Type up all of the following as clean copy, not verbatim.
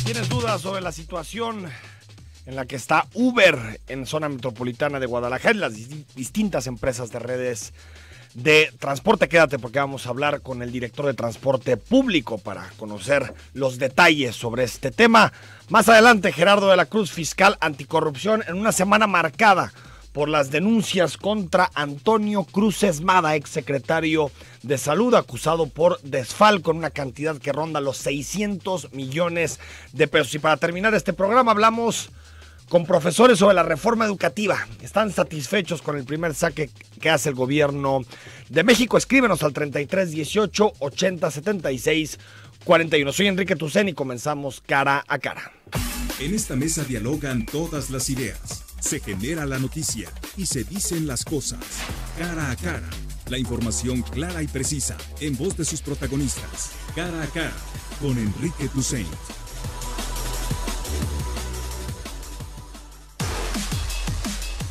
¿Tienes dudas sobre la situación en la que está Uber en zona metropolitana de Guadalajara y las distintas empresas de redes de transporte? Quédate porque vamos a hablar con el director de transporte público para conocer los detalles sobre este tema. Más adelante, Gerardo de la Cruz, fiscal anticorrupción, en una semana marcada por las denuncias contra Antonio Cruz Esmada, exsecretario de Salud, acusado por desfalco en una cantidad que ronda los 600 millones de pesos. Y para terminar este programa hablamos con profesores sobre la reforma educativa. ¿Están satisfechos con el primer saque que hace el gobierno de México? Escríbenos al 33 18 80 76 41. Soy Enrique Tucen y comenzamos Cara a Cara. En esta mesa dialogan todas las ideas, se genera la noticia y se dicen las cosas. Cara a Cara, la información clara y precisa en voz de sus protagonistas. Cara a Cara, con Enrique Tucen.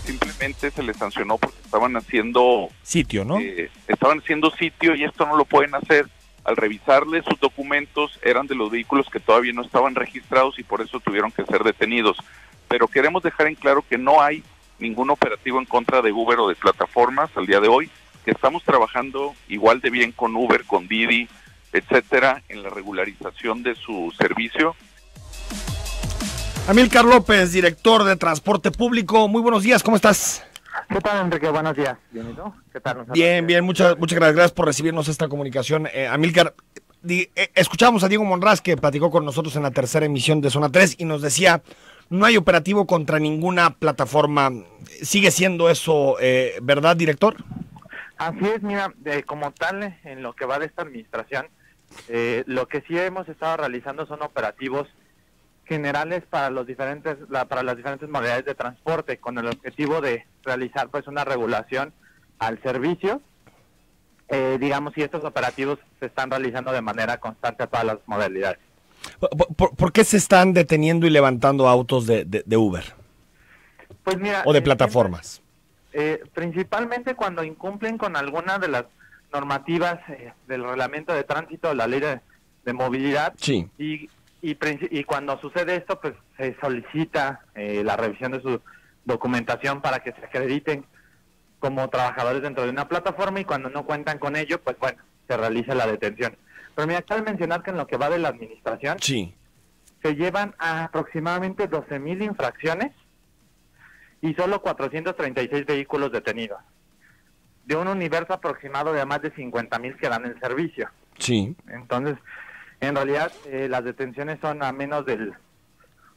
Simplemente se les sancionó porque estaban haciendo sitio, ¿no? Estaban haciendo sitio y esto no lo pueden hacer. Al revisarles sus documentos eran de los vehículos que todavía no estaban registrados y por eso tuvieron que ser detenidos. Pero queremos dejar en claro que no hay ningún operativo en contra de Uber o de plataformas al día de hoy, que estamos trabajando igual de bien con Uber, con Didi, etcétera, en la regularización de su servicio. Amílcar López, director de Transporte Público. Muy buenos días, ¿cómo estás? ¿Qué tal, Enrique? Buenos días. ¿Bien y tú? ¿Qué tal? Bien, muchas gracias por recibirnos esta comunicación. Amílcar, escuchamos a Diego Monraz, que platicó con nosotros en la tercera emisión de Zona 3 y nos decía, no hay operativo contra ninguna plataforma. ¿Sigue siendo eso verdad, director? Así es, mira, como tal, en lo que va de esta administración, lo que sí hemos estado realizando son operativos generales para las diferentes modalidades de transporte, con el objetivo de realizar pues una regulación al servicio, y estos operativos se están realizando de manera constante a todas las modalidades. ¿Por qué se están deteniendo y levantando autos de Uber? Pues mira, o de plataformas. Principalmente cuando incumplen con alguna de las normativas del reglamento de tránsito, la ley de movilidad. Sí. Y cuando sucede esto, pues se solicita la revisión de su documentación para que se acrediten como trabajadores dentro de una plataforma, y cuando no cuentan con ello, pues bueno, se realiza la detención. Pero mira, cabe mencionar que en lo que va de la administración, sí, se llevan a aproximadamente 12,000 infracciones y solo 436 vehículos detenidos, de un universo aproximado de más de 50,000 que dan el servicio. Sí. Entonces, en realidad, las detenciones son a menos del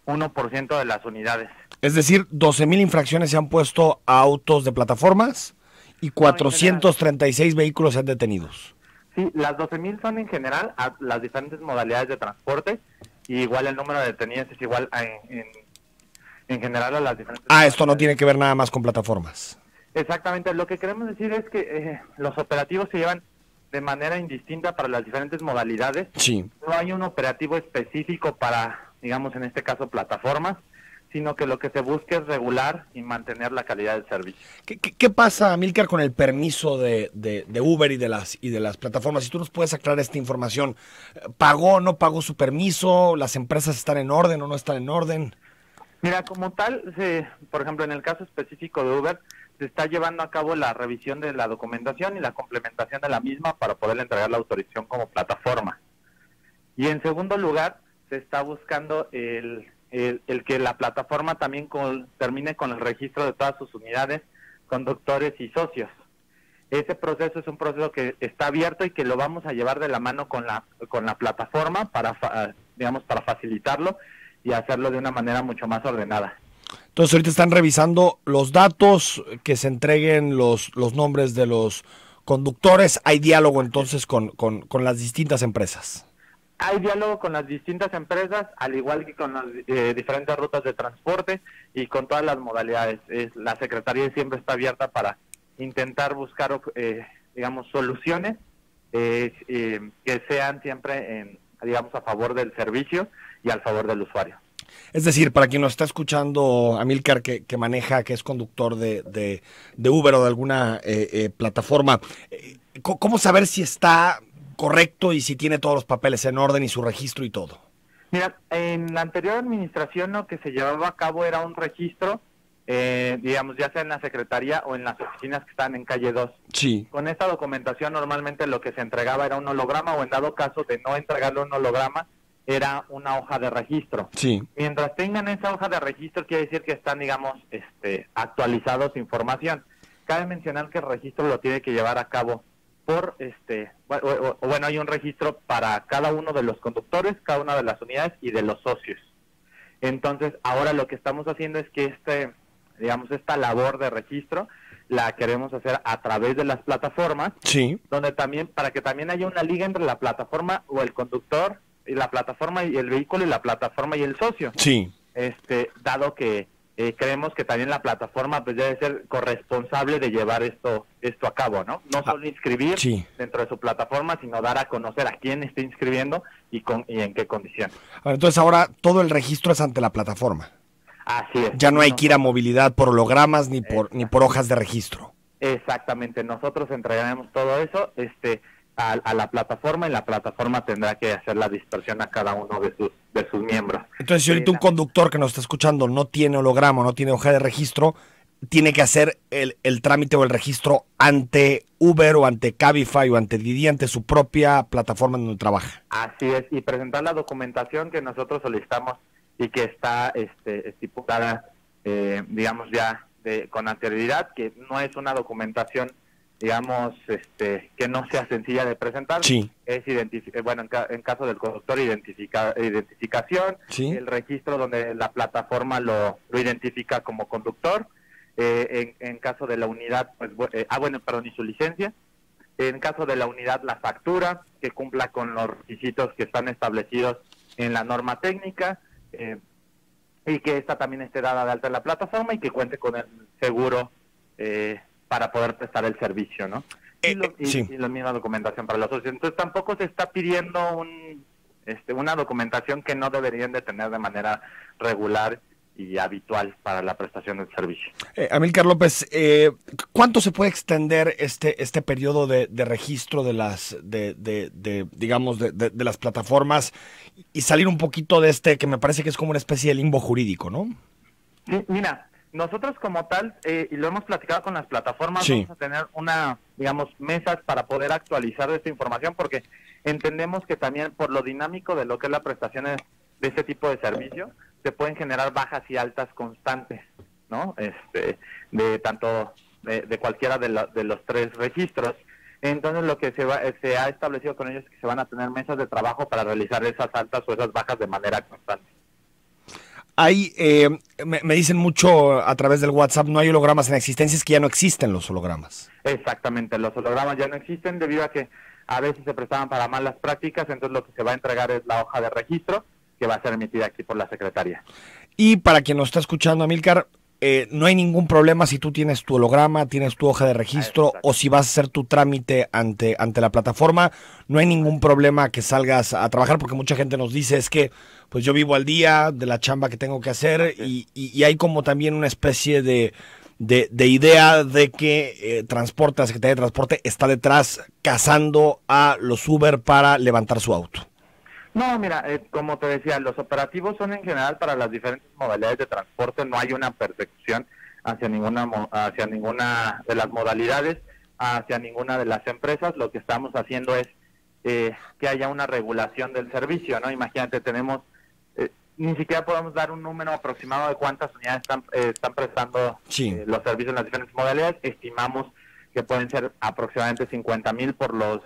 1% de las unidades. Es decir, 12,000 infracciones se han puesto a autos de plataformas y 436 vehículos se han detenidos. Sí, las 12,000 son en general a las diferentes modalidades de transporte, y igual el número de detenidos es igual en general a las diferentes modalidades. Esto no tiene que ver nada más con plataformas. Exactamente, lo que queremos decir es que los operativos se llevan de manera indistinta para las diferentes modalidades. Sí. No hay un operativo específico para, digamos, en este caso, plataformas, sino que lo que se busca es regular y mantener la calidad del servicio. ¿Qué pasa, Amílcar, con el permiso de Uber y de las plataformas? Si tú nos puedes aclarar esta información, ¿pagó o no pagó su permiso? ¿Las empresas están en orden o no están en orden? Mira, como tal, por ejemplo, en el caso específico de Uber, se está llevando a cabo la revisión de la documentación y la complementación de la misma para poder entregar la autorización como plataforma. Y en segundo lugar, se está buscando el que la plataforma también termine con el registro de todas sus unidades, conductores y socios. Ese proceso es un proceso que está abierto y que lo vamos a llevar de la mano con la plataforma para facilitarlo y hacerlo de una manera mucho más ordenada. Entonces ahorita están revisando los datos, que se entreguen los nombres de los conductores. ¿Hay diálogo entonces con las distintas empresas? Hay diálogo con las distintas empresas, al igual que con las diferentes rutas de transporte y con todas las modalidades. La Secretaría siempre está abierta para intentar buscar, soluciones que sean siempre, a favor del servicio y al favor del usuario. Es decir, para quien nos está escuchando, Amílcar, que maneja, que es conductor de Uber o de alguna plataforma, ¿cómo saber si está correcto y si tiene todos los papeles en orden y su registro y todo? Mira, en la anterior administración lo que se llevaba a cabo era un registro, digamos, ya sea en la Secretaría o en las oficinas que están en calle 2. Sí. Con esta documentación normalmente lo que se entregaba era un holograma, o en dado caso de no entregarle un holograma, era una hoja de registro. Sí. Mientras tengan esa hoja de registro, quiere decir que están, digamos, actualizados de información. Cabe mencionar que el registro lo tiene que llevar a cabo por, bueno, hay un registro para cada uno de los conductores, cada una de las unidades y de los socios. Entonces, ahora lo que estamos haciendo es que digamos, esta labor de registro la queremos hacer a través de las plataformas, Sí. donde también, para que también haya una liga entre la plataforma o el conductor, y la plataforma y el vehículo, y la plataforma y el socio. Sí. Dado que creemos que también la plataforma pues debe ser corresponsable de llevar esto a cabo, ¿no? No solo inscribir sí. dentro de su plataforma, sino dar a conocer a quién está inscribiendo y en qué condiciones. Entonces ahora todo el registro es ante la plataforma. Así es. Ya no hay que ir a movilidad por hologramas ni por hojas de registro. Exactamente, nosotros entregaremos todo eso a la plataforma, y la plataforma tendrá que hacer la dispersión a cada uno de sus miembros. Entonces, si ahorita un conductor que nos está escuchando no tiene holograma, no tiene hoja de registro, tiene que hacer el trámite o el registro ante Uber o ante Cabify o ante Didi, ante su propia plataforma donde trabaja. Así es, y presentar la documentación que nosotros solicitamos y que está estipulada, digamos, ya con anterioridad, que no es una documentación, digamos, que no sea sencilla de presentar. Sí. Es bueno, en caso del conductor, identificación, sí. El registro donde la plataforma lo identifica como conductor, en caso de la unidad, pues, y su licencia. En caso de la unidad, la factura, que cumpla con los requisitos que están establecidos en la norma técnica, y que esta también esté dada de alta en la plataforma y que cuente con el seguro para poder prestar el servicio, ¿no? Y la misma documentación para los socios. Entonces tampoco se está pidiendo una documentación que no deberían de tener de manera regular y habitual para la prestación del servicio. Amílcar López, ¿cuánto se puede extender este periodo de registro de las de las plataformas y salir un poquito de que me parece que es como una especie de limbo jurídico, ¿no? Sí, mira, nosotros como tal, y lo hemos platicado con las plataformas, sí. Vamos a tener mesas para poder actualizar esta información, porque entendemos que también por lo dinámico de lo que es la prestación de este tipo de servicio, se pueden generar bajas y altas constantes, ¿no? De cualquiera de los tres registros. Entonces lo que se ha establecido con ellos es que se van a tener mesas de trabajo para realizar esas altas o esas bajas de manera constante. Hay, me dicen mucho a través del WhatsApp, no hay hologramas en existencia, es que ya no existen los hologramas. Exactamente, los hologramas ya no existen debido a que a veces se prestaban para malas prácticas, entonces lo que se va a entregar es la hoja de registro, que va a ser emitida aquí por la Secretaría. Y para quien nos está escuchando, Amílcar, no hay ningún problema si tú tienes tu holograma, tienes tu hoja de registro, o si vas a hacer tu trámite ante la plataforma, no hay ningún problema que salgas a trabajar, porque mucha gente nos dice, es que pues yo vivo al día de la chamba que tengo que hacer, y hay como también una especie de idea de que la Secretaría de Transporte está detrás cazando a los Uber para levantar su auto. No, mira, como te decía, los operativos son en general para las diferentes modalidades de transporte, no hay una persecución hacia ninguna de las modalidades, hacia ninguna de las empresas. Lo que estamos haciendo es que haya una regulación del servicio, ¿no? Imagínate, tenemos, ni siquiera podemos dar un número aproximado de cuántas unidades están prestando los servicios en las diferentes modalidades. Estimamos que pueden ser aproximadamente 50,000 por los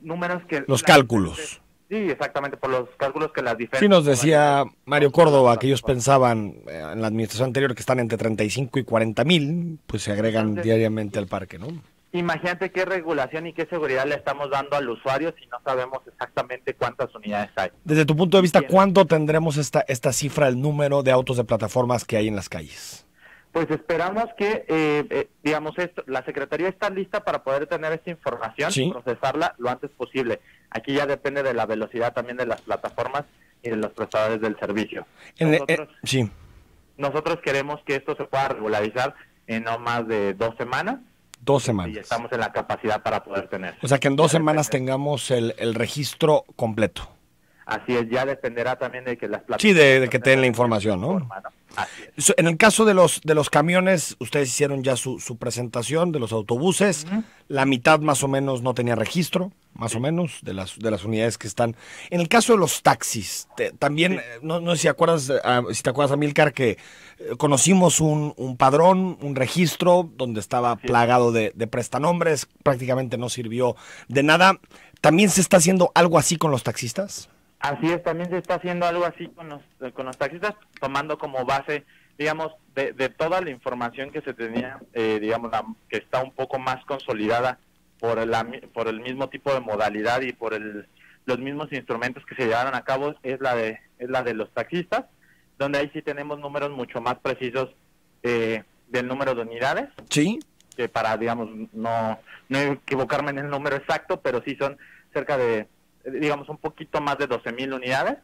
números que... Los cálculos. Sí, exactamente, por los cálculos que las diferentes... Sí, nos decía Mario Córdoba que ellos pensaban en la administración anterior que están entre 35 y 40,000, pues se agregan diariamente al parque, ¿no? Imagínate qué regulación y qué seguridad le estamos dando al usuario si no sabemos exactamente cuántas unidades hay. Desde tu punto de vista, ¿cuándo tendremos esta cifra, el número de autos de plataformas que hay en las calles? Pues esperamos que, la Secretaría está lista para poder tener esta información y procesarla lo antes posible. Aquí ya depende de la velocidad también de las plataformas y de los prestadores del servicio. Nosotros queremos que esto se pueda regularizar en no más de 2 semanas. 2 semanas. Y estamos en la capacidad para poder tener. O sea, que en 2 semanas tengamos el registro completo. Así es, ya dependerá también de que las plataformas... Sí, de que te den la información, ¿no? Así es. En el caso de los camiones, ustedes hicieron ya su presentación de los autobuses. La mitad más o menos no tenía registro, más o menos, de las unidades que están. En el caso de los taxis, también, no sé si te acuerdas, Amílcar, que conocimos un padrón, un registro, donde estaba plagado de prestanombres, prácticamente no sirvió de nada. ¿También se está haciendo algo así con los taxistas? Así es, también se está haciendo algo así con los taxistas, tomando como base, digamos, de toda la información que se tenía, digamos, que está un poco más consolidada por el mismo tipo de modalidad y por los mismos instrumentos que se llevaron a cabo, es la de los taxistas, donde ahí sí tenemos números mucho más precisos del número de unidades. Sí. Que para, digamos, no equivocarme en el número exacto, pero sí son cerca de, digamos, un poquito más de 12,000 unidades.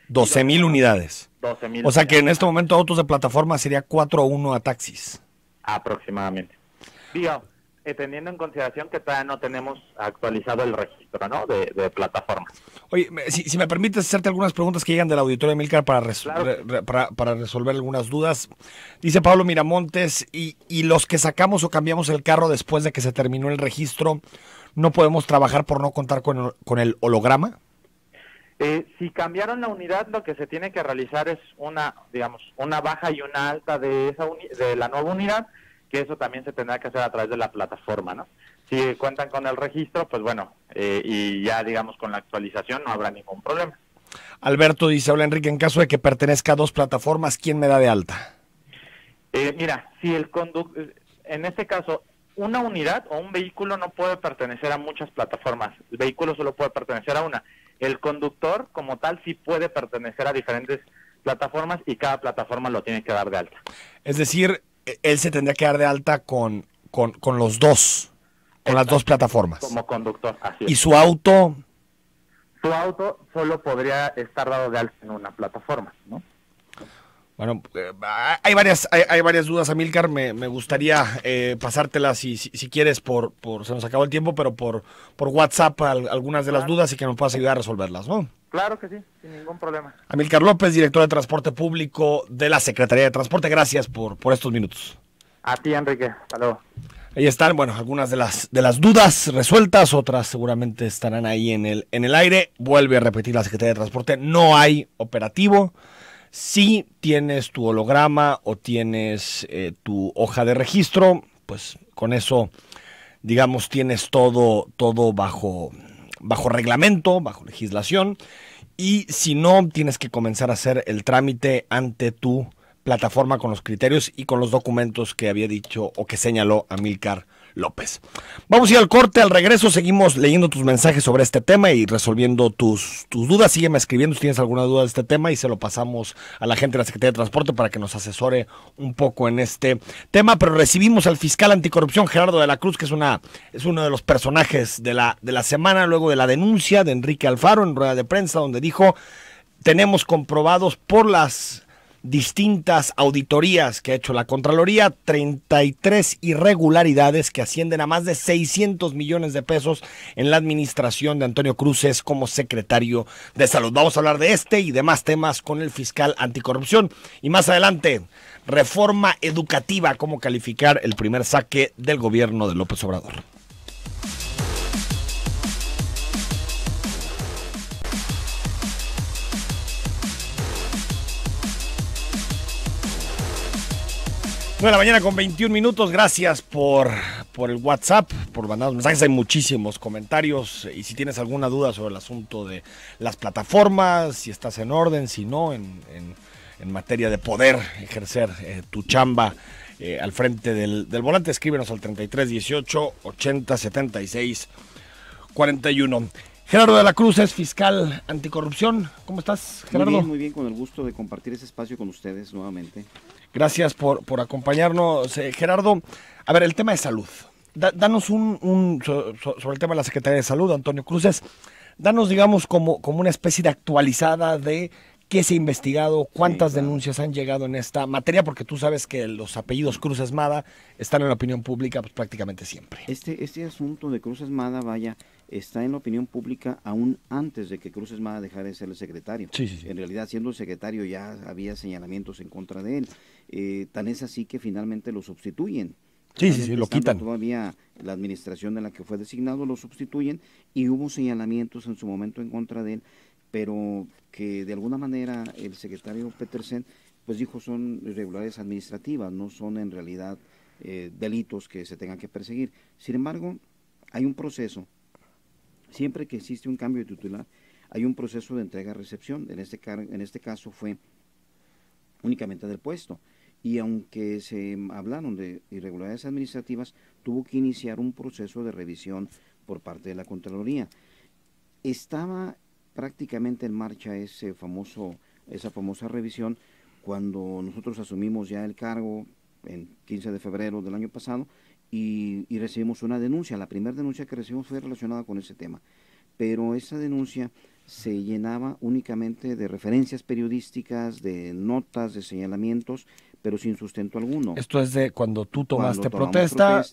12,000 unidades. 12,000. O sea que en este momento autos de plataforma sería 4-1 a taxis. Aproximadamente. Digo, teniendo en consideración que todavía no tenemos actualizado el registro, ¿no? De plataforma. Oye, si me permites hacerte algunas preguntas que llegan del auditorio de Amílcar para resolver algunas dudas. Dice Pablo Miramontes, y los que sacamos o cambiamos el carro después de que se terminó el registro, ¿no podemos trabajar por no contar con el holograma? Si cambiaron la unidad, lo que se tiene que realizar es una baja y una alta de la nueva unidad, que eso también se tendrá que hacer a través de la plataforma, ¿no? Si cuentan con el registro, pues bueno, y ya digamos con la actualización no habrá ningún problema. Alberto dice, hola Enrique, en caso de que pertenezca a dos plataformas, ¿quién me da de alta? Mira, si en este caso, una unidad o un vehículo no puede pertenecer a muchas plataformas, el vehículo solo puede pertenecer a una. El conductor como tal sí puede pertenecer a diferentes plataformas y cada plataforma lo tiene que dar de alta. Es decir, él se tendría que dar de alta con los dos, con las dos plataformas. Como conductor, así es. ¿Y su auto? Su auto solo podría estar dado de alta en una plataforma, ¿no? Bueno, hay varias dudas, Amílcar. Me gustaría pasártelas si quieres se nos acabó el tiempo, pero por WhatsApp algunas de las dudas y que nos puedas ayudar a resolverlas, ¿no? Claro que sí, sin ningún problema. Amílcar López, director de Transporte Público de la Secretaría de Transporte. Gracias por estos minutos. A ti, Enrique. Hasta luego. Ahí están, bueno, algunas de las dudas resueltas, otras seguramente estarán ahí en el aire. Vuelve a repetir la Secretaría de Transporte, no hay operativo. Si tienes tu holograma o tienes tu hoja de registro, pues con eso, digamos, tienes todo bajo reglamento, bajo legislación. Y si no, tienes que comenzar a hacer el trámite ante tu plataforma con los criterios y con los documentos que había dicho o que señaló Amílcar López. Vamos a ir al corte, al regreso seguimos leyendo tus mensajes sobre este tema y resolviendo tus dudas. Sígueme escribiendo si tienes alguna duda de este tema y se lo pasamos a la gente de la Secretaría de Transporte para que nos asesore un poco en este tema. Pero recibimos al fiscal anticorrupción Gerardo de la Cruz, que es uno de los personajes de la semana, luego de la denuncia de Enrique Alfaro en rueda de prensa, donde dijo: tenemos comprobados por las distintas auditorías que ha hecho la Contraloría, 33 irregularidades que ascienden a más de 600 millones de pesos en la administración de Antonio Cruces como secretario de Salud. Vamos a hablar de este y demás temas con el fiscal anticorrupción. Y más adelante, reforma educativa, cómo calificar el primer saque del gobierno de López Obrador. De la mañana con 21 minutos, gracias por el WhatsApp, por mandar los mensajes, hay muchísimos comentarios y si tienes alguna duda sobre el asunto de las plataformas, si estás en orden, si no, en materia de poder ejercer tu chamba al frente del volante, escríbenos al 33 18 80 76 41. Gerardo de la Cruz es fiscal anticorrupción. ¿Cómo estás, Gerardo? Muy bien, con el gusto de compartir ese espacio con ustedes nuevamente. Gracias por acompañarnos, Gerardo. A ver, el tema de salud. Danos sobre el tema de la Secretaría de Salud, Antonio Cruces. Danos, digamos, como una especie de actualizada de qué se ha investigado, cuántas denuncias han llegado en esta materia, porque tú sabes que los apellidos Cruz Mada están en la opinión pública pues, prácticamente siempre. Este asunto de Cruz Mada, vaya, está en la opinión pública aún antes de que Cruz Esmada dejara de ser el secretario. Sí, sí, sí. En realidad, siendo el secretario ya había señalamientos en contra de él. Tan es así que finalmente lo sustituyen. Sí, sí, sí, lo Estando quitan. Todavía la administración en la que fue designado lo sustituyen y hubo señalamientos en su momento en contra de él, pero que de alguna manera el secretario Petersen pues dijo son irregularidades administrativas, no son en realidad delitos que se tengan que perseguir. Sin embargo, hay un proceso, siempre que existe un cambio de titular, hay un proceso de entrega-recepción, en este caso fue únicamente del puesto, y aunque se hablaron de irregularidades administrativas, tuvo que iniciar un proceso de revisión por parte de la Contraloría. Estaba prácticamente en marcha esa famosa revisión cuando nosotros asumimos ya el cargo en 15 de febrero del año pasado y recibimos una denuncia. La primera denuncia que recibimos fue relacionada con ese tema, pero esa denuncia se llenaba únicamente de referencias periodísticas, de notas, de señalamientos, pero sin sustento alguno. Esto es de cuando tú tomaste Cuando tomamos protesta,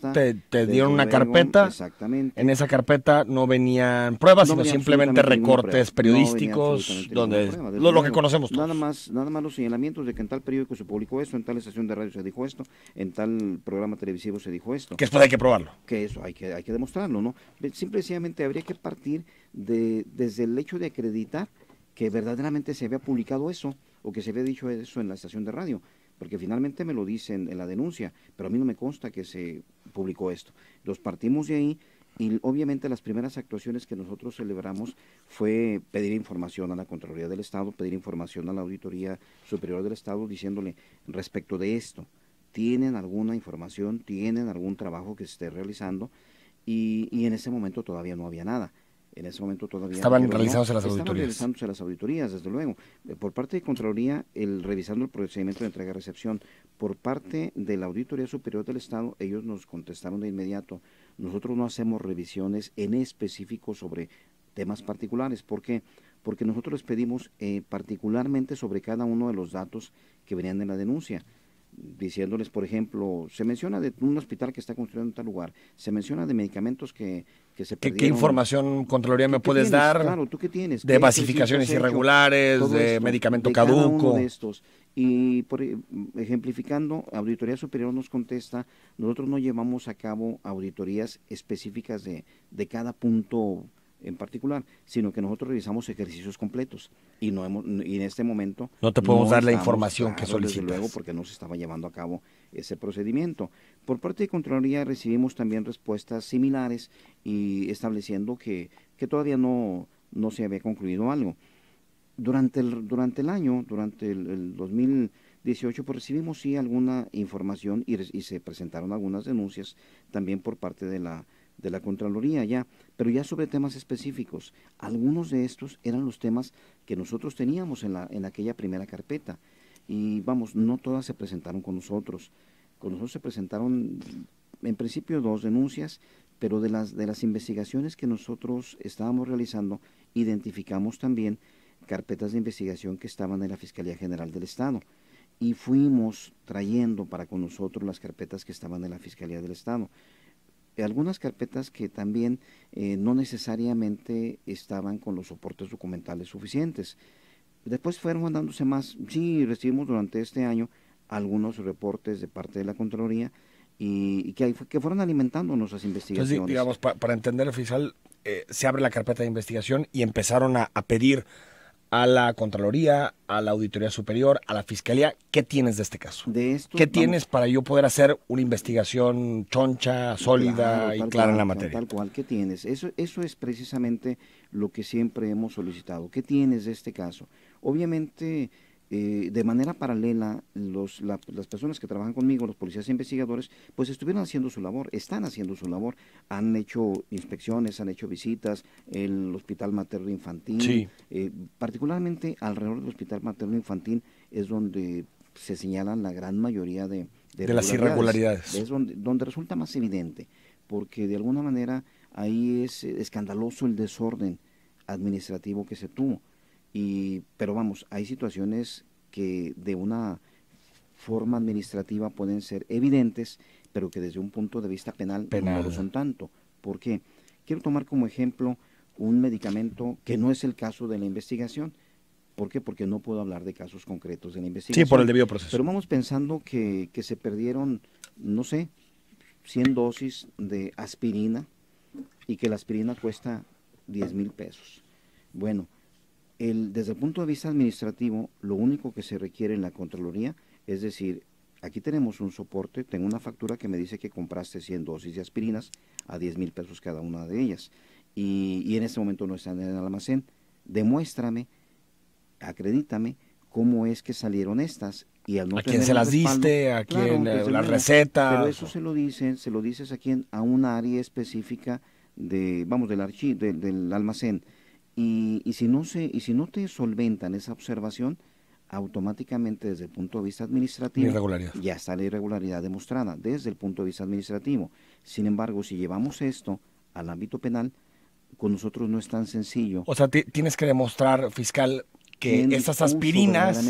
te dieron una luego, carpeta. Exactamente. En esa carpeta no venían pruebas, No sino venía simplemente absolutamente ninguna recortes prueba. No venía periodísticos, absolutamente donde ninguna prueba, desde lo que luego. conocemos todos. Nada más los señalamientos de que en tal periódico se publicó esto, en tal estación de radio se dijo esto, en tal programa televisivo se dijo esto. Que después hay que probarlo. Que eso hay que demostrarlo, ¿no? Simple y sencillamente habría que partir desde el hecho de acreditar que verdaderamente se había publicado eso o que se había dicho eso en la estación de radio, porque finalmente me lo dicen en la denuncia, pero a mí no me consta que se publicó esto. Los partimos de ahí y obviamente las primeras actuaciones que nosotros celebramos fue pedir información a la Contraloría del Estado, pedir información a la Auditoría Superior del Estado diciéndole respecto de esto, ¿tienen alguna información, tienen algún trabajo que se esté realizando? Y en ese momento todavía no había nada. En ese momento todavía estaban dijeron, realizándose las estaban auditorías. realizándose las auditorías, desde luego. Por parte de Contraloría, revisando el procedimiento de entrega-recepción, por parte de la Auditoría Superior del Estado, ellos nos contestaron de inmediato, nosotros no hacemos revisiones en específico sobre temas particulares. ¿Por qué? Porque nosotros les pedimos particularmente sobre cada uno de los datos que venían en la denuncia, diciéndoles, por ejemplo, se menciona de un hospital que está construyendo en tal lugar, se menciona de medicamentos que se perdieron. ¿Qué información, Contraloría, me puedes tienes? dar? Claro, ¿tú qué tienes? De ¿Qué basificaciones ejercicios has hecho? irregulares, Todo de esto, medicamento de cada uno caduco. de estos. Y ejemplificando, Auditoría Superior nos contesta, nosotros no llevamos a cabo auditorías específicas de cada punto en particular, sino que nosotros revisamos ejercicios completos y y en este momento no te podemos dar la estamos, información que claro, solicitas. desde luego, porque no se estaba llevando a cabo ese procedimiento. Por parte de Contraloría recibimos también respuestas similares y estableciendo que todavía no se había concluido algo. Durante el año, durante el 2018, pues recibimos sí alguna información y se presentaron algunas denuncias también por parte de la Contraloría ya, pero ya sobre temas específicos. Algunos de estos eran los temas que nosotros teníamos en aquella primera carpeta y vamos, no todas se presentaron con nosotros. Con nosotros se presentaron en principio 2 denuncias, pero de las investigaciones que nosotros estábamos realizando, identificamos también carpetas de investigación que estaban en la Fiscalía General del Estado y fuimos trayendo para con nosotros las carpetas que estaban en la Fiscalía del Estado. Algunas carpetas que también no necesariamente estaban con los soportes documentales suficientes. Después fueron mandándose más. Sí, recibimos durante este año algunos reportes de parte de la Contraloría y que fueron alimentando nuestras investigaciones. Entonces, digamos, para entender el fiscal, se abre la carpeta de investigación y empezaron a pedir a la Contraloría, a la Auditoría Superior, a la Fiscalía, ¿qué tienes de este caso? ¿Qué tienes para yo poder hacer una investigación choncha, sólida y clara en la materia? Tal cual, ¿qué tienes? Eso es precisamente lo que siempre hemos solicitado. ¿Qué tienes de este caso? Obviamente, de manera paralela, las personas que trabajan conmigo, los policías e investigadores, pues estuvieron haciendo su labor, están haciendo su labor, han hecho inspecciones, han hecho visitas, el Hospital Materno Infantil, sí. Particularmente alrededor del Hospital Materno Infantil es donde se señalan la gran mayoría de las irregularidades. Es donde resulta más evidente, porque de alguna manera ahí es escandaloso el desorden administrativo que se tuvo. Pero vamos, hay situaciones que de una forma administrativa pueden ser evidentes, pero que desde un punto de vista penal. No lo son tanto. ¿Por qué? quiero tomar como ejemplo un medicamento que no es el caso de la investigación. ¿Por qué? Porque no puedo hablar de casos concretos de la investigación. Sí, por el debido proceso. Pero vamos pensando que se perdieron, no sé, 100 dosis de aspirina y que la aspirina cuesta 10,000 pesos. Bueno, desde el punto de vista administrativo, lo único que se requiere en la Contraloría es decir, aquí tenemos un soporte, tengo una factura que me dice que compraste 100 dosis de aspirinas a 10,000 pesos cada una de ellas y en este momento no están en el almacén. Demuéstrame, acredítame cómo es que salieron estas. Y al no ¿A quién se las diste? ¿A quién las recetas? Pero eso se lo dices a un área específica del almacén. Y si no te solventan esa observación, automáticamente desde el punto de vista administrativo ya está la irregularidad demostrada desde el punto de vista administrativo. Sin embargo, si llevamos esto al ámbito penal, con nosotros no es tan sencillo. O sea, tienes que demostrar, fiscal, que estas aspirinas,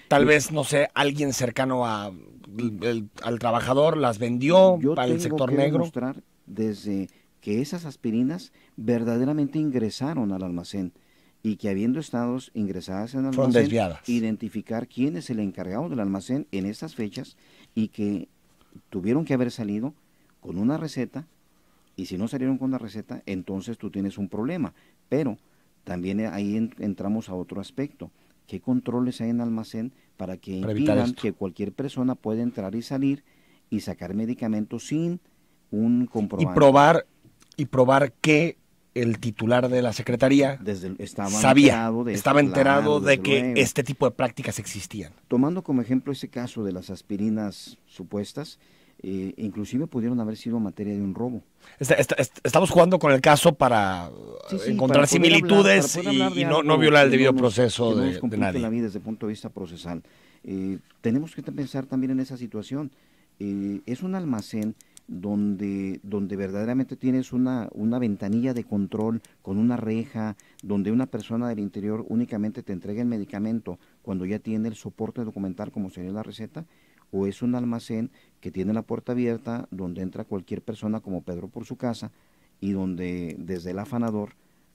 tal vez, no sé, alguien cercano al trabajador las vendió para el sector negro. Yo tengo que demostrar desde que esas aspirinas verdaderamente ingresaron al almacén y que habiendo estado ingresadas en el fueron almacén, desviadas. Identificar quién es el encargado del almacén en estas fechas y que tuvieron que haber salido con una receta, y si no salieron con la receta, entonces tú tienes un problema. Pero también ahí entramos a otro aspecto. ¿Qué controles hay en el almacén para que impidan que cualquier persona pueda entrar y salir y sacar medicamentos sin un comprobante? Y probar que el titular de la Secretaría estaba enterado de que este tipo de prácticas existían. Tomando como ejemplo ese caso de las aspirinas supuestas, inclusive pudieron haber sido materia de un robo. Estamos jugando con el caso para encontrar similitudes y no violar el debido proceso de nadie. La vida desde el punto de vista procesal. Tenemos que pensar también en esa situación. Es un almacén donde verdaderamente tienes una ventanilla de control con una reja, donde una persona del interior únicamente te entrega el medicamento cuando ya tiene el soporte documental como sería la receta, o es un almacén que tiene la puerta abierta donde entra cualquier persona como Pedro por su casa y donde desde el afanador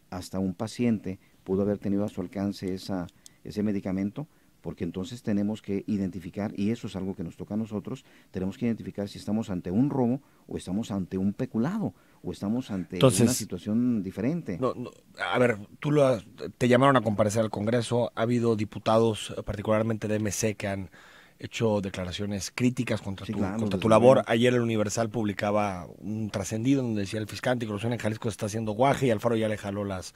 hasta un paciente pudo haber tenido a su alcance ese medicamento, porque entonces tenemos que identificar, y eso es algo que nos toca a nosotros, tenemos que identificar si estamos ante un robo o estamos ante un peculado o estamos ante una situación diferente. A ver, te llamaron a comparecer al Congreso, ha habido diputados, particularmente de MC, que han hecho declaraciones críticas contra tu labor. Ayer el Universal publicaba un trascendido donde decía: el fiscal anticorrupción en Jalisco está haciendo guaje, y Alfaro ya le jaló las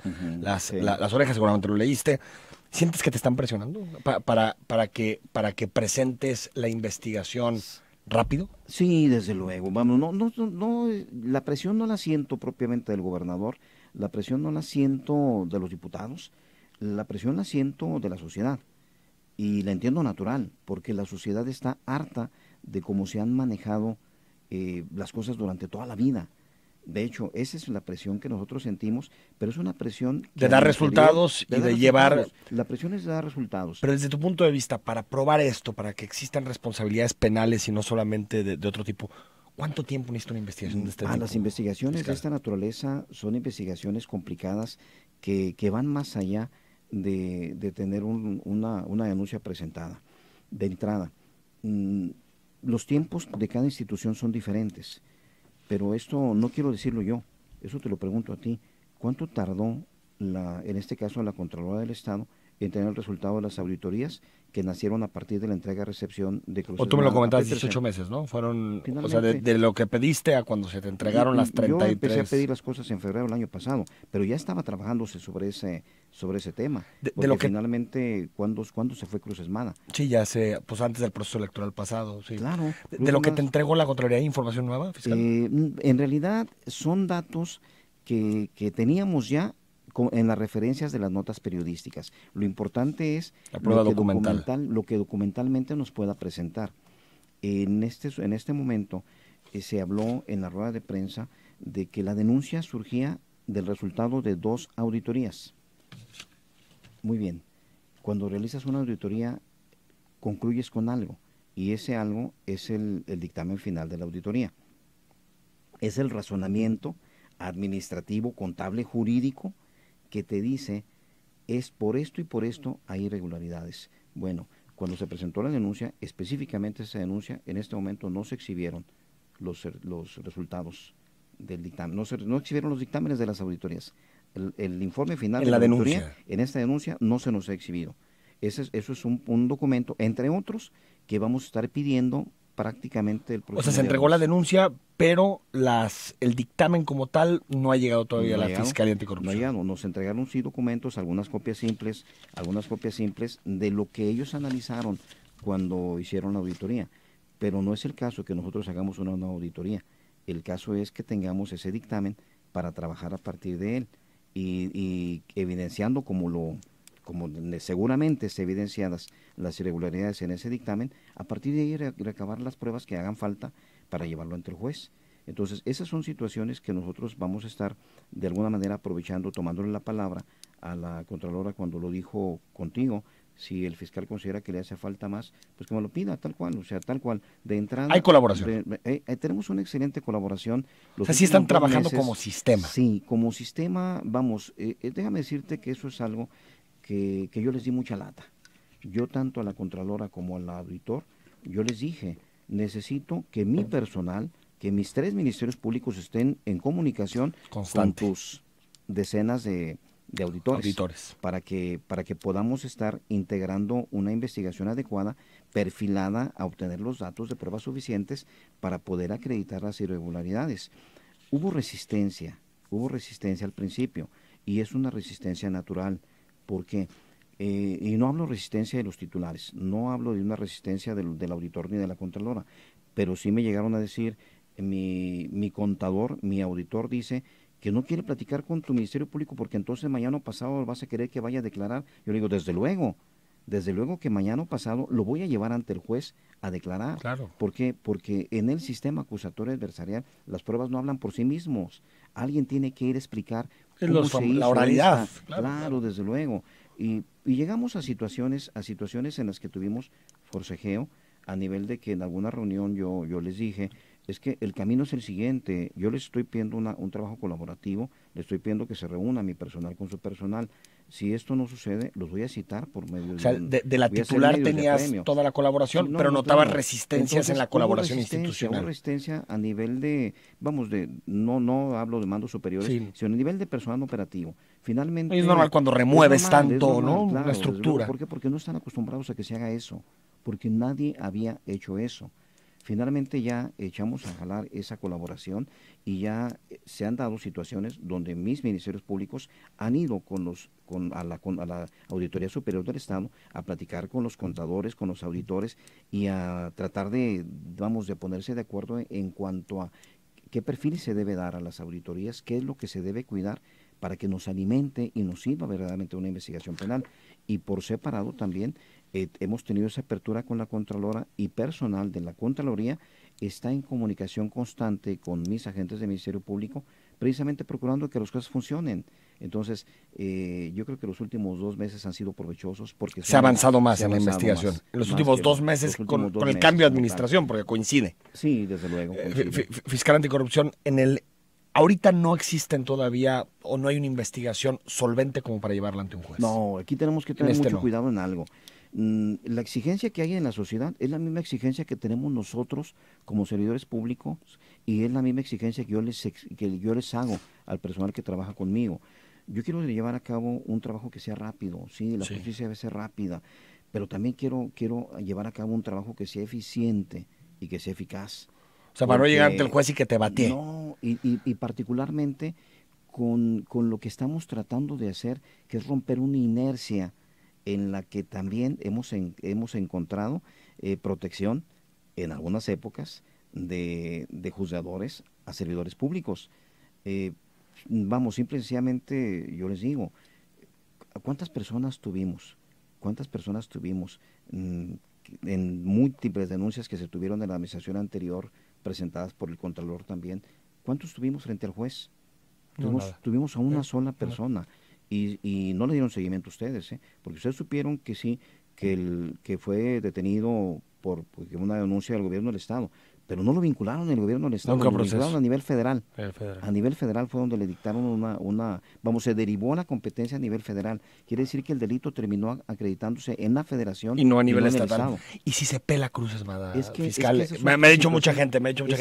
orejas, seguramente lo leíste. ¿Sientes que te están presionando para que presentes la investigación rápido? Sí, desde luego. Vamos, no, la presión no la siento propiamente del gobernador, la presión no la siento de los diputados, la presión la siento de la sociedad. Y la entiendo natural, porque la sociedad está harta de cómo se han manejado las cosas durante toda la vida. De hecho, esa es la presión que nosotros sentimos, pero es una presión de dar resultados y de llevar... La presión es de dar resultados. Pero desde tu punto de vista, para probar esto, para que existan responsabilidades penales y no solamente de otro tipo, ¿cuánto tiempo necesita una investigación de este tipo? Las investigaciones de esta naturaleza son investigaciones complicadas que van más allá de tener una denuncia presentada. De entrada, los tiempos de cada institución son diferentes, pero esto no quiero decirlo yo, eso te lo pregunto a ti. ¿Cuánto tardó, en este caso, la Contraloría del Estado en tener el resultado de las auditorías que nacieron a partir de la entrega-recepción de Cruz? O tú me lo comentabas, 18 meses, ¿no? Fueron, o sea, de lo que pediste a cuando se te entregaron las 33. Yo empecé a pedir las cosas en febrero del año pasado, pero ya estaba trabajándose sobre ese tema. Finalmente, ¿cuándo se fue Cruz Esmada? Sí, pues antes del proceso electoral pasado, sí. Claro. ¿De lo que te entregó la Contraloría, hay información nueva, fiscal? En realidad, son datos que teníamos ya en las referencias de las notas periodísticas. Lo importante es la prueba lo que documentalmente nos pueda presentar. En este momento se habló en la rueda de prensa de que la denuncia surgía del resultado de 2 auditorías. Muy bien. Cuando realizas una auditoría, concluyes con algo, y ese algo es el dictamen final de la auditoría. Es el razonamiento administrativo, contable, jurídico, que te dice, es por esto y por esto hay irregularidades. Bueno, cuando se presentó la denuncia, específicamente esa denuncia, en este momento no se exhibieron los resultados del dictamen, no exhibieron los dictámenes de las auditorías. El informe final de la auditoría, denuncia, en esta denuncia, no se nos ha exhibido. Eso es un documento, entre otros, que vamos a estar pidiendo prácticamente el próximo. O sea, se entregó la denuncia, pero el dictamen como tal no ha llegado todavía a la Fiscalía Anticorrupción. No ha llegado, nos entregaron sí documentos, algunas copias simples de lo que ellos analizaron cuando hicieron la auditoría, pero no es el caso que nosotros hagamos una nueva auditoría. El caso es que tengamos ese dictamen para trabajar a partir de él y evidenciando como seguramente se evidenciadas las irregularidades en ese dictamen, a partir de ahí recabar las pruebas que hagan falta para llevarlo ante el juez. Entonces, esas son situaciones que nosotros vamos a estar de alguna manera aprovechando, tomándole la palabra a la Contralora cuando lo dijo contigo. Si el fiscal considera que le hace falta más, pues que me lo pida, tal cual, de entrada. Hay colaboración. Tenemos una excelente colaboración. O sea, sí están trabajando como sistema. Sí, como sistema, vamos, déjame decirte que eso es algo que yo les di mucha lata. Yo tanto a la Contralora como al auditor, yo les dije, necesito que mi personal, que mis 3 ministerios públicos estén en comunicación constante con tus decenas de auditores. Para que podamos estar integrando una investigación adecuada, perfilada a obtener los datos de pruebas suficientes para poder acreditar las irregularidades. Hubo resistencia al principio, y es una resistencia natural. ¿Por qué? Y no hablo de resistencia de los titulares, no hablo de una resistencia del auditor ni de la Contralora, pero sí me llegaron a decir, mi contador, mi auditor dice que no quiere platicar con tu Ministerio Público porque entonces mañana pasado vas a querer que vaya a declarar. Yo le digo, desde luego que mañana pasado lo voy a llevar ante el juez a declarar. Claro. ¿Por qué? Porque en el sistema acusatorio adversarial las pruebas no hablan por sí mismos. Alguien tiene que ir a explicar cómo se hizo la oralidad. Claro, desde luego. Y llegamos a situaciones en las que tuvimos forcejeo, a nivel de que en alguna reunión yo les dije, es que el camino es el siguiente, yo les estoy pidiendo un trabajo colaborativo, les estoy pidiendo que se reúna mi personal con su personal. Si esto no sucede, los voy a citar por medio de... O sea, de la titular tenías toda la colaboración, sí, pero notabas resistencias. Entonces, en la colaboración institucional. Hubo resistencia a nivel de, no hablo de mandos superiores, sí, sino a nivel de personal operativo. Finalmente... Es normal cuando remueves tanto, ¿no? Claro, la estructura. ¿Por qué? Porque no están acostumbrados a que se haga eso, porque nadie había hecho eso. Finalmente ya echamos a jalar esa colaboración y ya se han dado situaciones donde mis ministerios públicos han ido a la Auditoría Superior del Estado a platicar con los contadores, con los auditores y a tratar de ponerse de acuerdo en cuanto a qué perfil se debe dar a las auditorías, qué es lo que se debe cuidar para que nos alimente y nos sirva verdaderamente una investigación penal. Y por separado también hemos tenido esa apertura con la Contralora y personal de la Contraloría está en comunicación constante con mis agentes del Ministerio Público, precisamente procurando que las cosas funcionen. Entonces, yo creo que los últimos 2 meses han sido provechosos porque se ha avanzado más en la investigación. En los últimos 2 meses con el cambio de administración, porque coincide. Sí, desde luego. Fiscal Anticorrupción, ahorita no existen todavía o no hay una investigación solvente como para llevarla ante un juez. No, aquí tenemos que tener mucho cuidado en algo. La exigencia que hay en la sociedad es la misma exigencia que tenemos nosotros como servidores públicos y es la misma exigencia que yo les hago al personal que trabaja conmigo. Yo quiero llevar a cabo un trabajo que sea rápido, sí, la justicia debe ser rápida, pero también quiero llevar a cabo un trabajo que sea eficiente y que sea eficaz. O sea, para no llegar ante el juez y que te batee. No, y particularmente con lo que estamos tratando de hacer, que es romper una inercia en la que también hemos encontrado protección en algunas épocas de juzgadores a servidores públicos. Simple y sencillamente yo les digo, ¿cuántas personas tuvimos en múltiples denuncias que se tuvieron en la administración anterior, presentadas por el Contralor también? ¿Cuántos tuvimos frente al juez? Tuvimos a una sola persona. Y no le dieron seguimiento a ustedes, porque ustedes supieron que sí, que fue detenido por una denuncia del gobierno del Estado, pero no lo vincularon el gobierno del Estado, Nunca lo vincularon a nivel federal. A nivel federal fue donde le dictaron se derivó la competencia a nivel federal. Quiere decir que el delito terminó acreditándose en la federación y no a nivel en el estatal. Estado. ¿Y si se pela Cruz Esmada, fiscal? Me ha dicho mucha gente,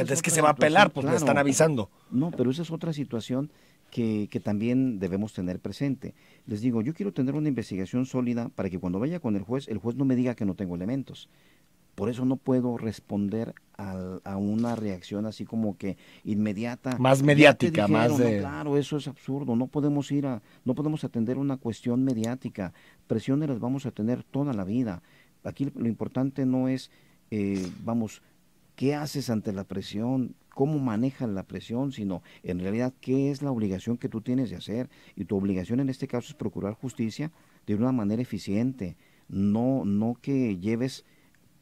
es que se va a pelar, pues le están avisando. No, pero esa es otra situación que también debemos tener presente. Les digo, yo quiero tener una investigación sólida para que cuando vaya con el juez no me diga que no tengo elementos. Por eso no puedo responder a una reacción así como que inmediata. Más mediática, dijeron, más de... No, claro, eso es absurdo. No podemos atender una cuestión mediática. Presiones las vamos a tener toda la vida. Aquí lo importante no es, ¿qué haces ante la presión? ¿Cómo manejas la presión? Sino, en realidad, ¿qué es la obligación que tú tienes de hacer? Y tu obligación en este caso es procurar justicia de una manera eficiente. No que lleves...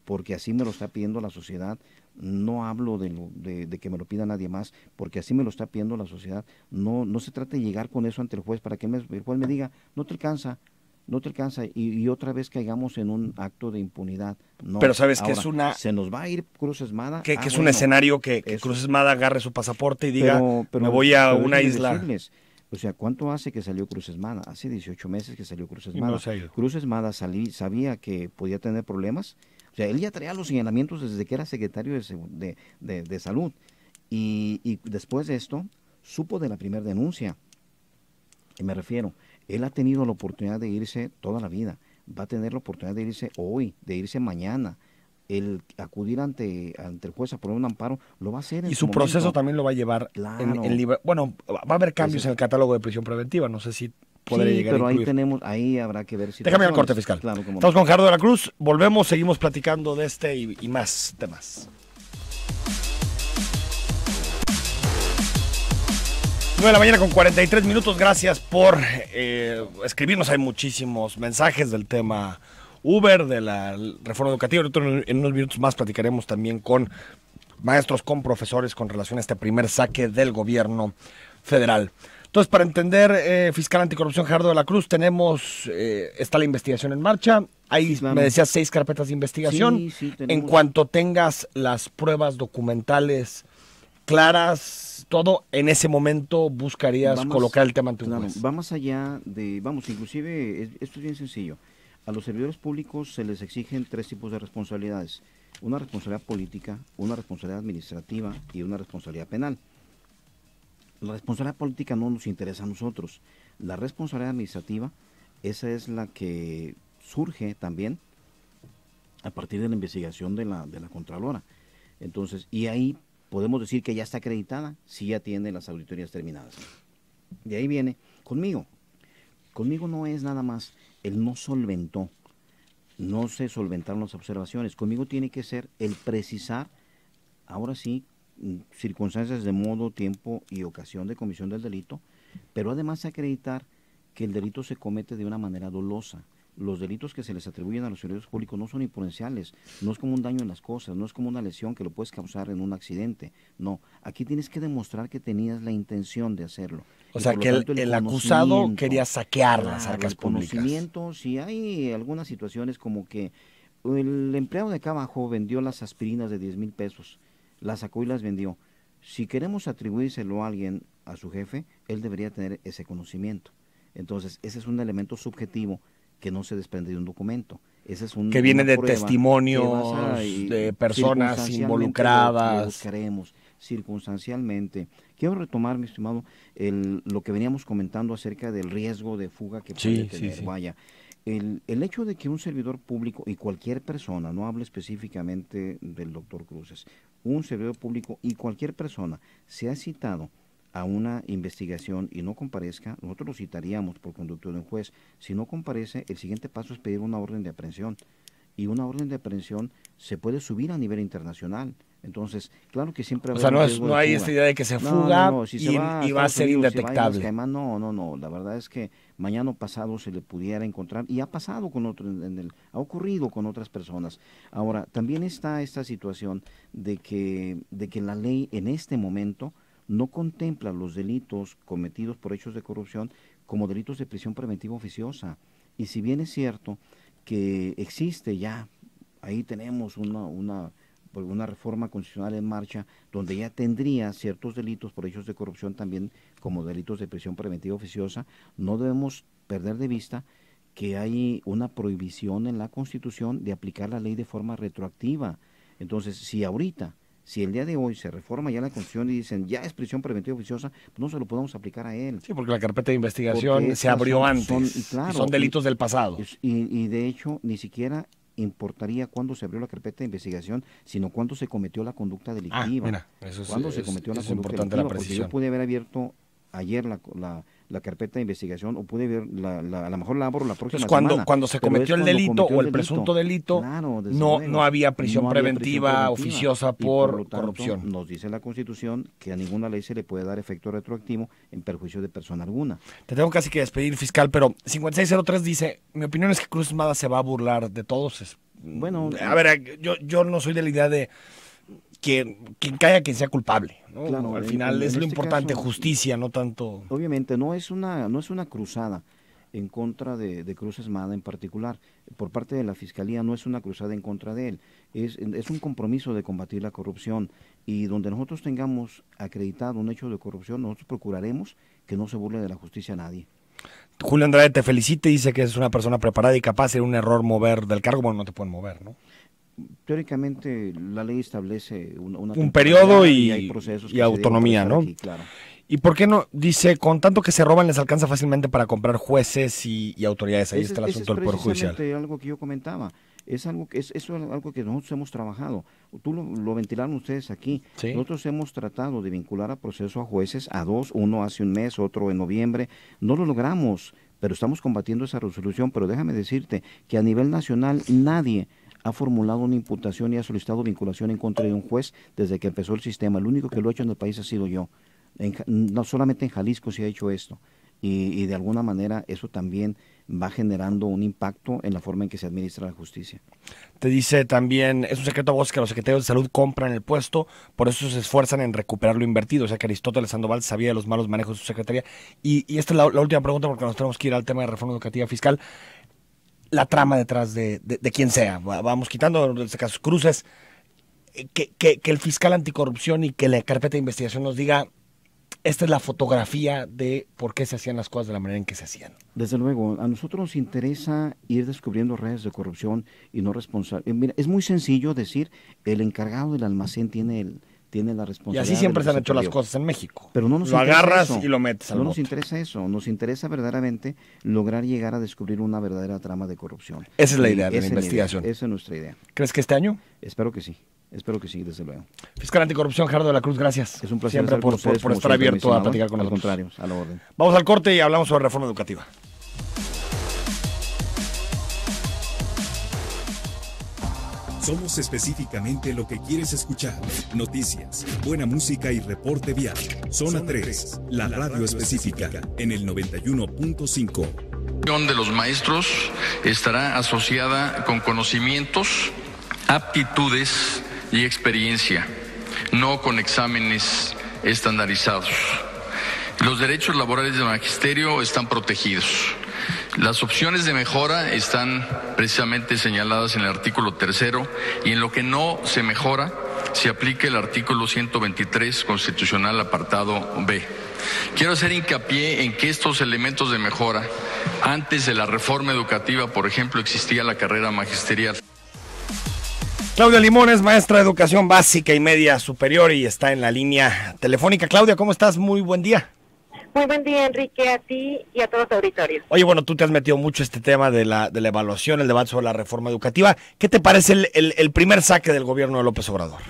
porque así me lo está pidiendo la sociedad, no hablo de que me lo pida nadie más, porque así me lo está pidiendo la sociedad, no se trata de llegar con eso ante el juez para que el juez me diga, no te alcanza, y otra vez caigamos en un acto de impunidad. No. Pero sabes que ahora, se nos va a ir Cruz Esmada. Que es un escenario que Cruz Esmada agarre su pasaporte y diga, me voy a una isla. O sea, ¿cuánto hace que salió Cruz Esmada? Hace 18 meses que salió Cruz Esmada. No Cruz Esmada sabía que podía tener problemas. O sea, él ya traía los señalamientos desde que era secretario de Salud. Y después de esto, supo de la primera denuncia. Y me refiero, él ha tenido la oportunidad de irse toda la vida. Va a tener la oportunidad de irse hoy, de irse mañana. El acudir ante el juez a poner un amparo, lo va a hacer. Y su proceso también lo va a llevar Bueno, va a haber cambios en el catálogo de prisión preventiva. No sé si podría llegar pero a incluir. ahí habrá que ver si... Déjame ir al corte fiscal. Claro, estamos con Gerardo de la Cruz, volvemos, seguimos platicando de este y más temas. 9 de la mañana con 43 minutos, gracias por escribirnos, hay muchísimos mensajes del tema Uber, de la reforma educativa. En unos minutos más platicaremos también con maestros, con profesores con relación a este primer saque del gobierno federal. Entonces, para entender, fiscal anticorrupción Gerardo de la Cruz, está la investigación en marcha. Hay, me decías, 6 carpetas de investigación. Sí, en cuanto tengas las pruebas documentales claras, todo, en ese momento buscarías colocar el tema ante un juez. Va más allá inclusive, esto es bien sencillo. A los servidores públicos se les exigen 3 tipos de responsabilidades. Una responsabilidad política, una responsabilidad administrativa y una responsabilidad penal. La responsabilidad política no nos interesa a nosotros. La responsabilidad administrativa, esa es la que surge también a partir de la investigación de la Contralora. Entonces, y ahí podemos decir que ya está acreditada si ya tiene las auditorías terminadas. De ahí viene conmigo. Conmigo no es nada más el no solventó, no se solventaron las observaciones. Conmigo tiene que ser el precisar, ahora sí, circunstancias de modo, tiempo y ocasión de comisión del delito, pero además acreditar que el delito se comete de una manera dolosa. Los delitos que se les atribuyen a los servidores públicos no son imprudenciales, no es como un daño en las cosas, no es como una lesión que lo puedes causar en un accidente. No, aquí tienes que demostrar que tenías la intención de hacerlo. O sea, que el acusado quería saquear las arcas públicas. El conocimiento, si hay algunas situaciones como que el empleado de acá abajo vendió las aspirinas de 10,000 pesos, las sacó y las vendió. Si queremos atribuírselo a alguien, a su jefe, él debería tener ese conocimiento. Entonces, ese es un elemento subjetivo que no se desprende de un documento. Ese es que viene de testimonios de personas involucradas. Lo buscaremos circunstancialmente. Quiero retomar, mi estimado, lo que veníamos comentando acerca del riesgo de fuga que puede tener. Sí. Vaya, el hecho de que un servidor público y cualquier persona, no hablo específicamente del doctor Cruces, un servidor público y cualquier persona sea citado a una investigación y no comparezca, nosotros lo citaríamos por conducto de un juez. Si no comparece, el siguiente paso es pedir una orden de aprehensión. Y una orden de aprehensión se puede subir a nivel internacional. Entonces, claro que siempre... O sea, no hay esta idea de que se fuga y va a ser indetectable. No, la verdad es que mañana o pasado se le pudiera encontrar, y ha pasado con ha ocurrido con otras personas. Ahora, también está esta situación de que la ley en este momento no contempla los delitos cometidos por hechos de corrupción como delitos de prisión preventiva oficiosa. Y si bien es cierto que existe ya, ahí tenemos una una reforma constitucional en marcha donde ya tendría ciertos delitos por hechos de corrupción también como delitos de prisión preventiva oficiosa. No debemos perder de vista que hay una prohibición en la Constitución de aplicar la ley de forma retroactiva. Entonces, si el día de hoy se reforma ya la Constitución y dicen ya es prisión preventiva oficiosa, pues no se lo podemos aplicar a él. Sí, porque la carpeta de investigación se abrió antes. Son delitos del pasado. Y de hecho, ni siquiera importaría cuándo se abrió la carpeta de investigación, sino cuándo se cometió la conducta delictiva. Mira, eso es, cuándo se cometió la conducta importante, delictiva, la precisión. porque yo pude haber abierto ayer la carpeta de investigación, o pude ver, a lo mejor la abro la próxima semana. Cuando se cometió el delito o el presunto delito, claro, no había prisión preventiva oficiosa por corrupción. Nos dice la Constitución que a ninguna ley se le puede dar efecto retroactivo en perjuicio de persona alguna. Te tengo casi que despedir, fiscal, pero 5603 dice, mi opinión es que Cruz Esmada se va a burlar de todos. Bueno, a ver, yo no soy de la idea de quien caiga, quien sea culpable, ¿no? Claro, al final es lo importante, caso, justicia, no tanto. Obviamente no es una cruzada en contra de Cruz Esmada en particular. Por parte de la Fiscalía no es una cruzada en contra de él. Es un compromiso de combatir la corrupción, y donde nosotros tengamos acreditado un hecho de corrupción, nosotros procuraremos que no se burle de la justicia a nadie. Julio Andrade te felicita y dice que es una persona preparada y capaz. Sería un error mover del cargo. Bueno, no te pueden mover, ¿no? Teóricamente la ley establece un periodo y hay procesos y autonomía, ¿no? Aquí, claro. ¿Y por qué no? Dice, con tanto que se roban les alcanza fácilmente para comprar jueces y autoridades. Ahí está el asunto del Poder Judicial. Es algo que yo comentaba. Es algo que nosotros hemos trabajado. Tú lo ventilaron ustedes aquí. ¿Sí? Nosotros hemos tratado de vincular a proceso a jueces, a dos, uno hace un mes, otro en noviembre. No lo logramos, pero estamos combatiendo esa resolución. Pero déjame decirte que a nivel nacional nadie ha formulado una imputación y ha solicitado vinculación en contra de un juez desde que empezó el sistema. El único que lo ha hecho en el país ha sido yo. No solamente en Jalisco se ha hecho esto. Y de alguna manera eso también va generando un impacto en la forma en que se administra la justicia. Te dice también, es un secreto a voces que los secretarios de salud compran el puesto, por eso se esfuerzan en recuperar lo invertido. O sea que Aristóteles Sandoval sabía de los malos manejos de su secretaría. Y esta es la última pregunta, porque nos tenemos que ir al tema de reforma educativa fiscal. La trama detrás de quien sea. Vamos quitando, en este caso, cruces, que el fiscal anticorrupción y que la carpeta de investigación nos diga, esta es la fotografía de por qué se hacían las cosas de la manera en que se hacían. Desde luego, a nosotros nos interesa ir descubriendo redes de corrupción y no responsables. Mira, es muy sencillo decir, el encargado del almacén tiene la responsabilidad. Y así siempre se han hecho las cosas en México. Pero no nos lo agarras eso, y lo metes al bote. No nos interesa eso, nos interesa verdaderamente lograr llegar a descubrir una verdadera trama de corrupción. Esa es la idea de la investigación. Esa es nuestra idea. ¿Crees que este año? Espero que sí, desde luego. Fiscal anticorrupción, Gerardo de la Cruz, gracias. Es un placer siempre por estar abierto a platicar con nosotros. Al contrario, a la orden. Vamos al corte y hablamos sobre reforma educativa. Somos específicamente lo que quieres escuchar. Noticias, buena música y reporte vial. Zona 3, la radio específica, en el 91.5. De los maestros estará asociada con conocimientos, aptitudes y experiencia, no con exámenes estandarizados. Los derechos laborales del magisterio están protegidos. Las opciones de mejora están precisamente señaladas en el artículo 3, y en lo que no se mejora se aplica el artículo 123 constitucional apartado B. Quiero hacer hincapié en que estos elementos de mejora, antes de la reforma educativa, por ejemplo, existía la carrera magisterial. Claudia Limón es maestra de educación básica y media superior y está en la línea telefónica. Claudia, ¿cómo estás? Muy buen día. Muy buen día, Enrique, a ti y a todos los auditorios. Oye, bueno, tú te has metido mucho este tema de la evaluación, el debate sobre la reforma educativa. ¿Qué te parece el primer saque del gobierno de López Obrador?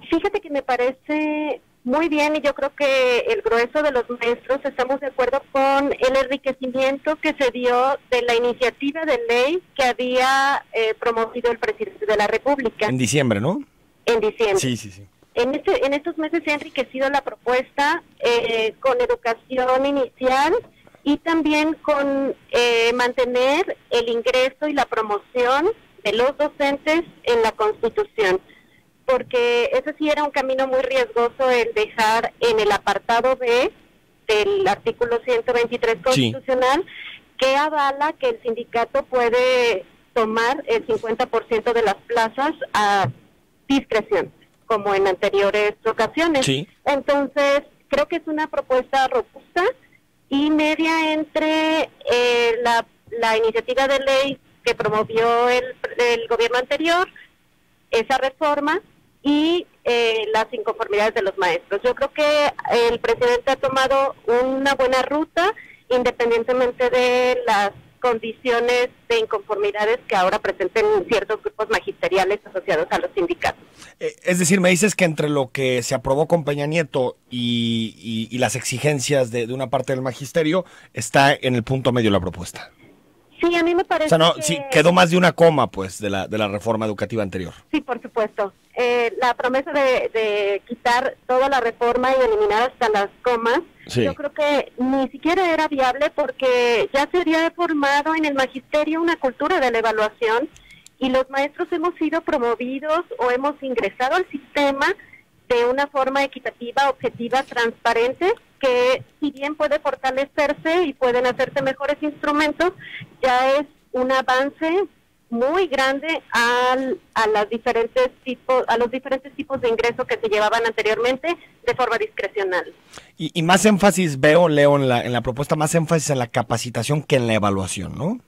Fíjate que me parece muy bien, y yo creo que el grueso de los maestros estamos de acuerdo con el enriquecimiento que se dio de la iniciativa de ley que había promovido el presidente de la República. En diciembre, ¿no? En diciembre. Sí. En estos meses se ha enriquecido la propuesta con educación inicial y también con mantener el ingreso y la promoción de los docentes en la Constitución, porque ese sí era un camino muy riesgoso el dejar en el apartado B del artículo 123 constitucional, que avala que el sindicato puede tomar el 50% de las plazas discreción, como en anteriores ocasiones. Sí. Entonces, creo que es una propuesta robusta y media entre la iniciativa de ley que promovió el gobierno anterior, esa reforma, y las inconformidades de los maestros. Yo creo que el presidente ha tomado una buena ruta, independientemente de las condiciones de inconformidades que ahora presenten ciertos grupos magisteriales asociados a los sindicatos. Es decir, me dices que entre lo que se aprobó con Peña Nieto y las exigencias de una parte del magisterio, está en el punto medio la propuesta. Sí, a mí me parece. O sea, no, que... sí, quedó más de una coma, pues, de la reforma educativa anterior. Sí, por supuesto. La promesa de quitar toda la reforma y eliminar hasta las comas, sí, yo creo que ni siquiera era viable, porque ya se había formado en el magisterio una cultura de la evaluación y los maestros hemos sido promovidos o hemos ingresado al sistema de una forma equitativa, objetiva, transparente, que si bien puede fortalecerse y pueden hacerse mejores instrumentos, ya es un avance muy grande a los diferentes tipos de ingreso que se llevaban anteriormente de forma discrecional. Y más énfasis leo en la propuesta, más énfasis en la capacitación que en la evaluación, ¿no?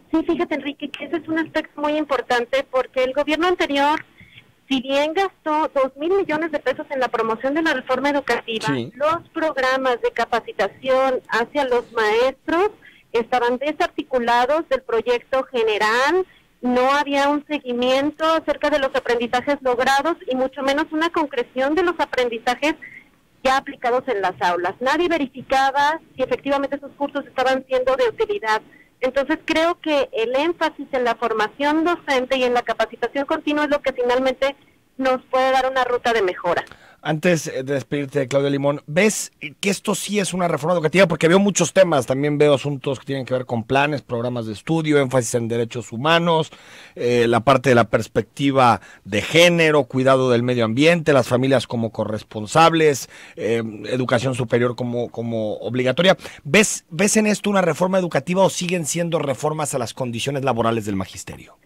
Sí, fíjate, Enrique, que ese es un aspecto muy importante, porque el gobierno anterior, si bien gastó 2,000 millones de pesos en la promoción de la reforma educativa, sí, los programas de capacitación hacia los maestros estaban desarticulados del proyecto general, no había un seguimiento acerca de los aprendizajes logrados y mucho menos una concreción de los aprendizajes ya aplicados en las aulas. Nadie verificaba si efectivamente esos cursos estaban siendo de utilidad. Entonces creo que el énfasis en la formación docente y en la capacitación continua es lo que finalmente nos puede dar una ruta de mejora. Antes de despedirte, Claudia Limón, ¿ves que esto sí es una reforma educativa? Porque veo muchos temas, también veo asuntos que tienen que ver con planes, programas de estudio, énfasis en derechos humanos, la parte de la perspectiva de género, cuidado del medio ambiente, las familias como corresponsables, educación superior como obligatoria. ¿Ves en esto una reforma educativa o siguen siendo reformas a las condiciones laborales del magisterio?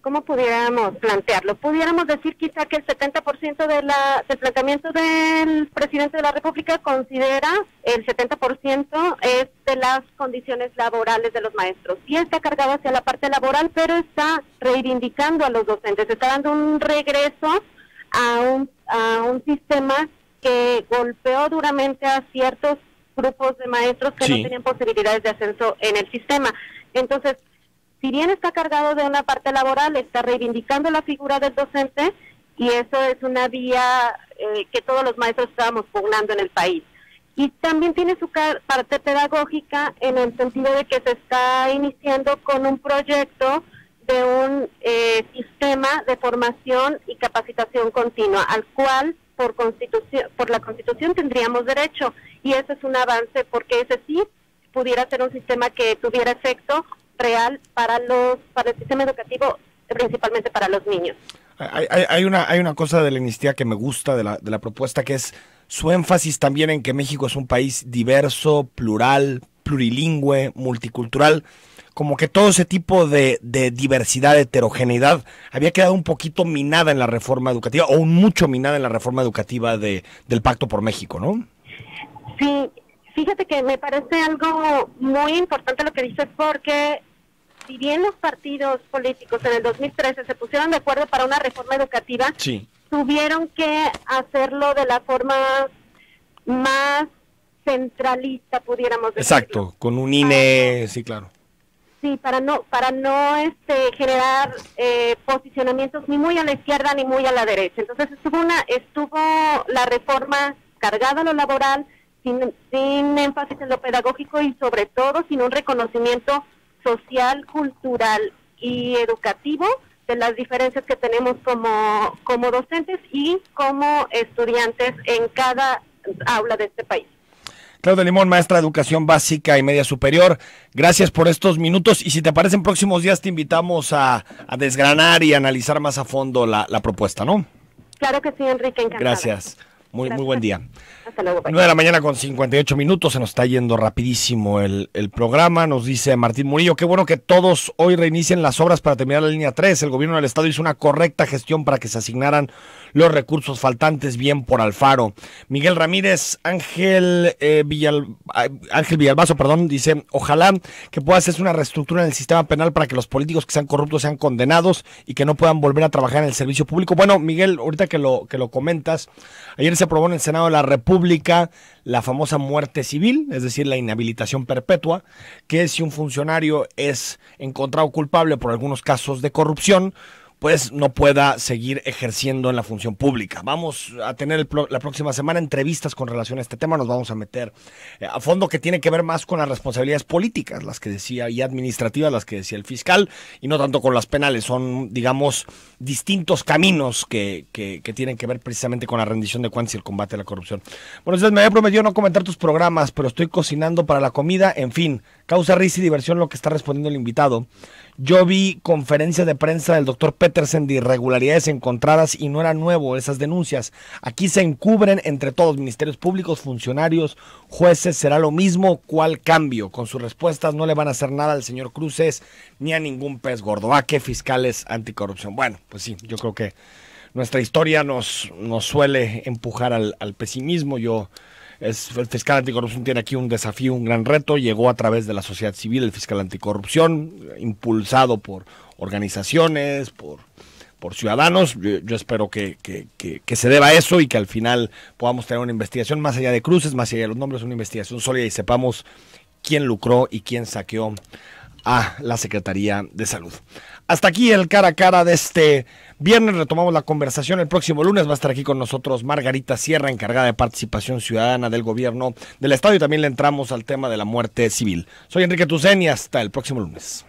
¿Cómo pudiéramos plantearlo? Pudiéramos decir quizá que el 70% del planteamiento del presidente de la República considera el 70% es de las condiciones laborales de los maestros. Sí está cargado hacia la parte laboral, pero está reivindicando a los docentes, está dando un regreso a un sistema que golpeó duramente a ciertos grupos de maestros que sí, no tenían posibilidades de ascenso en el sistema. Entonces, si bien está cargado de una parte laboral, está reivindicando la figura del docente y eso es una vía que todos los maestros estábamos pugnando en el país. Y también tiene su parte pedagógica en el sentido de que se está iniciando con un proyecto de un sistema de formación y capacitación continua, al cual por la Constitución tendríamos derecho, y eso es un avance porque ese sí pudiera ser un sistema que tuviera efecto real para el sistema educativo, principalmente para los niños. Hay una cosa de la iniciativa que me gusta de la propuesta, que es su énfasis también en que México es un país diverso, plural, plurilingüe, multicultural, como que todo ese tipo de diversidad, de heterogeneidad, había quedado un poquito minada en la reforma educativa, o mucho minada en la reforma educativa del Pacto por México, ¿no? Sí, fíjate que me parece algo muy importante lo que dices, porque si bien los partidos políticos en el 2013 se pusieron de acuerdo para una reforma educativa, sí, tuvieron que hacerlo de la forma más centralista, pudiéramos decirlo. Exacto, con un INE, sí, claro. Sí, para no generar posicionamientos ni muy a la izquierda ni muy a la derecha. Entonces estuvo la reforma cargada a lo laboral, sin énfasis en lo pedagógico y sobre todo sin un reconocimiento social, cultural y educativo de las diferencias que tenemos como docentes y como estudiantes en cada aula de este país. Claudia Limón, maestra de Educación Básica y Media Superior, gracias por estos minutos y si te parece en próximos días te invitamos a desgranar y analizar más a fondo la propuesta, ¿no? Claro que sí, Enrique, encantada. Gracias. Muy buen día. Hasta luego. 9 de la mañana con 58 minutos, se nos está yendo rapidísimo el programa. Nos dice Martín Murillo, qué bueno que todos hoy reinicien las obras para terminar la línea 3. El gobierno del estado hizo una correcta gestión para que se asignaran los recursos faltantes, bien por Alfaro. Miguel Ramírez, Ángel Villalbazo, dice, ojalá que pueda hacerse una reestructura en el sistema penal para que los políticos que sean corruptos sean condenados y que no puedan volver a trabajar en el servicio público. Bueno, Miguel, ahorita que lo comentas, ayer se aprobó en el Senado de la República la famosa muerte civil, es decir, la inhabilitación perpetua, que si un funcionario es encontrado culpable por algunos casos de corrupción, pues no pueda seguir ejerciendo en la función pública. Vamos a tener la próxima semana entrevistas con relación a este tema, nos vamos a meter a fondo, que tiene que ver más con las responsabilidades políticas, las que decía, y administrativas, las que decía el fiscal, y no tanto con las penales. Son, digamos, distintos caminos que tienen que ver precisamente con la rendición de cuentas y el combate a la corrupción. Bueno, entonces me había prometido no comentar tus programas, pero estoy cocinando para la comida. En fin, causa risa y diversión lo que está respondiendo el invitado. Yo vi conferencia de prensa del doctor Petersen de irregularidades encontradas y no era nuevo esas denuncias. Aquí se encubren entre todos, ministerios públicos, funcionarios, jueces, será lo mismo. ¿Cuál cambio? Con sus respuestas no le van a hacer nada al señor Cruces ni a ningún pez gordo. ¿A qué fiscales anticorrupción? Bueno, pues sí, yo creo que nuestra historia nos suele empujar al pesimismo. El fiscal anticorrupción tiene aquí un desafío, un gran reto. Llegó a través de la sociedad civil el fiscal anticorrupción, impulsado por organizaciones, por ciudadanos. Yo espero que se deba a eso y que al final podamos tener una investigación más allá de cruces, más allá de los nombres, una investigación sólida y sepamos quién lucró y quién saqueó a la Secretaría de Salud. Hasta aquí el cara a cara de este viernes. Retomamos la conversación el próximo lunes. Va a estar aquí con nosotros Margarita Sierra, encargada de participación ciudadana del gobierno del estado, y también le entramos al tema de la muerte civil. Soy Enrique Tucen y hasta el próximo lunes.